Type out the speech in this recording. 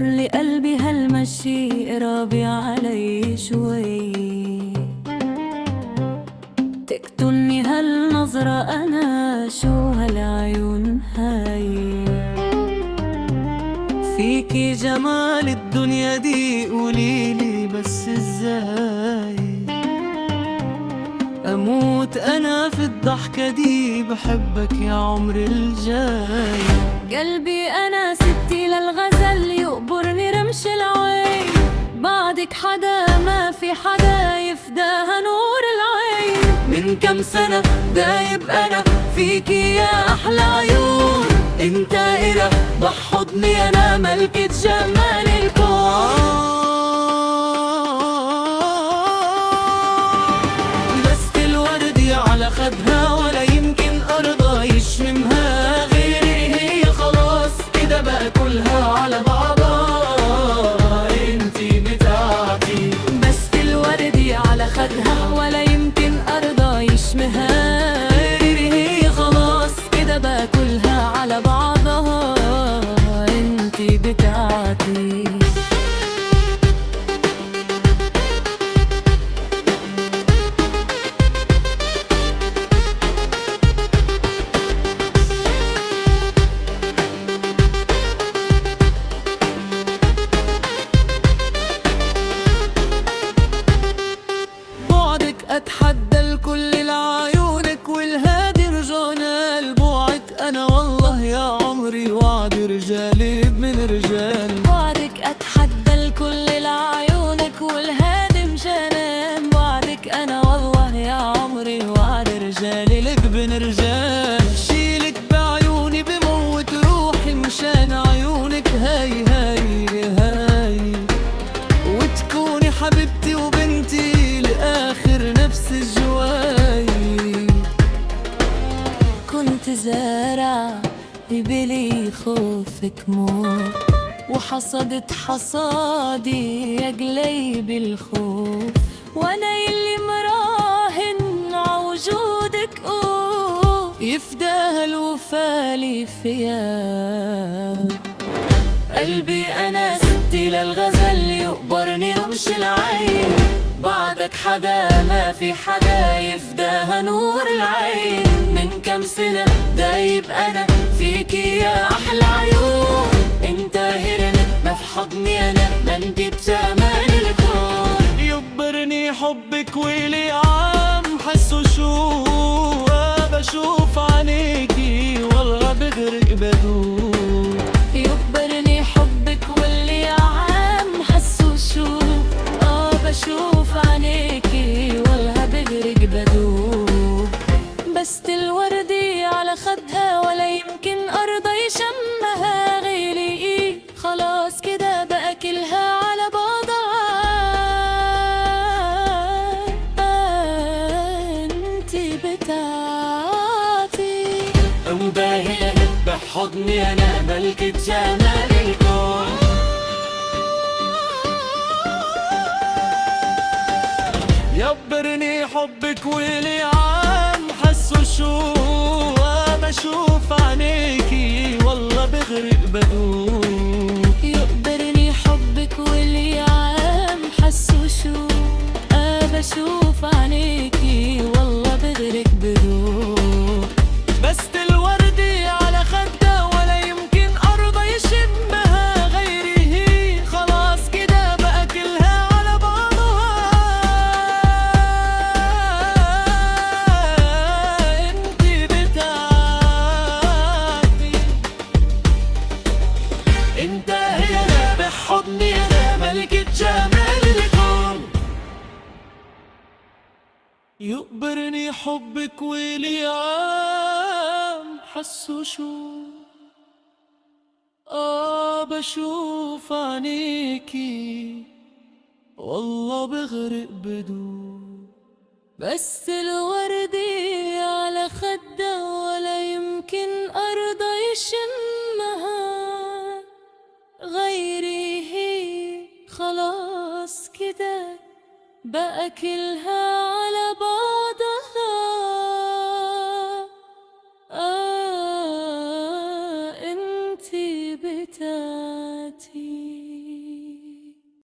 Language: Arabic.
لي قلبي هالمشي قرابي علي شوي، تقتلني هالنظرة أنا شو هالعيون هاي. فيكي جمال الدنيا دي قوليلي بس ازاي أموت أنا في الضحكة دي، بحبك يا عمري الجاي. قلبي أنا ستي للغزل يقبرني رمش العين، بعدك حدا ما في حدا يفداها نور العين. من كم سنة دايب أنا فيكي يا أحلى عيون، انت إله بحضني أنا ملكة جمال الكون. على خدها ولا يمكن أرضى يشممها غيري، هي خلاص كده بقى كلها على بعضها، انتي بتاعتي. بس الوردي على خدها ولا يمكن أرضى يشمها غيري، هي خلاص كده بقى كلها على بعضها، انتي بتاعتي. أتحدى لكل العيونك والهادي رجعنا لبوعك، أنا والله يا عمري وعد رجالي من رجال. بعدك أتحدى لكل العيونك والهادي مشانا بوعدك، أنا والله يا عمري وعد رجالي لك بن رجال. شيلك بعيوني بموت روحي مشان عيونك، هاي هاي هاي، وتكوني حبيبتي وبنتي لآخر نفس الجواي. كنت زارع ببلي خوفك موت، وحصدت حصادي يا قليب الخوف، وانا يلي مراهن عوجودك يفداها الوفالي فيا. قلبي أنا ستي للغزل يقبرني رمش العين، بعدك حدا ما في حدا يفداها نور العين. من كم سنة دايب أنا فيكي يا أحلى عيون، انت هرنا ما في حضني أنا منجد جمال الكون. يجبرني حبك ولي عام حسه شو بشوف عينيكي والله بغرق بدوب. يجبرني حبك واللي عام حسه شو بشوف عينيكي والله بغرق بدوب. بس الوردي على خدها ولا يمكن أرضى يشمها غيري، خلاص كده بقى كلها على بعضها، انتي بتاعتي. مباهية بحضني أنا ملكة جمال الكون. يجبرني حبك ولي عام حسه شو بشوف عينيكي والله بغرق بدوب. يجبرني حبك ولي عام حسه شو بشوف عينيكي والله بغرق بدوب. بس الوردي على خدها ولا يمكن أرضى يشمها غيري، هي خلاص كده بقى كلها على بعضها، انتي بتاعتي. انت هنا بحضني انا ملكة جمال الكون. يقبرني حبك ولي عام حسه شو بشوف عينيكي والله بغرق بدوب. بس الوردي على خده ولا يمكن أرضى يشمها غيري، هي خلاص كده بقى كلها على بعضها، انتي بتاعتي.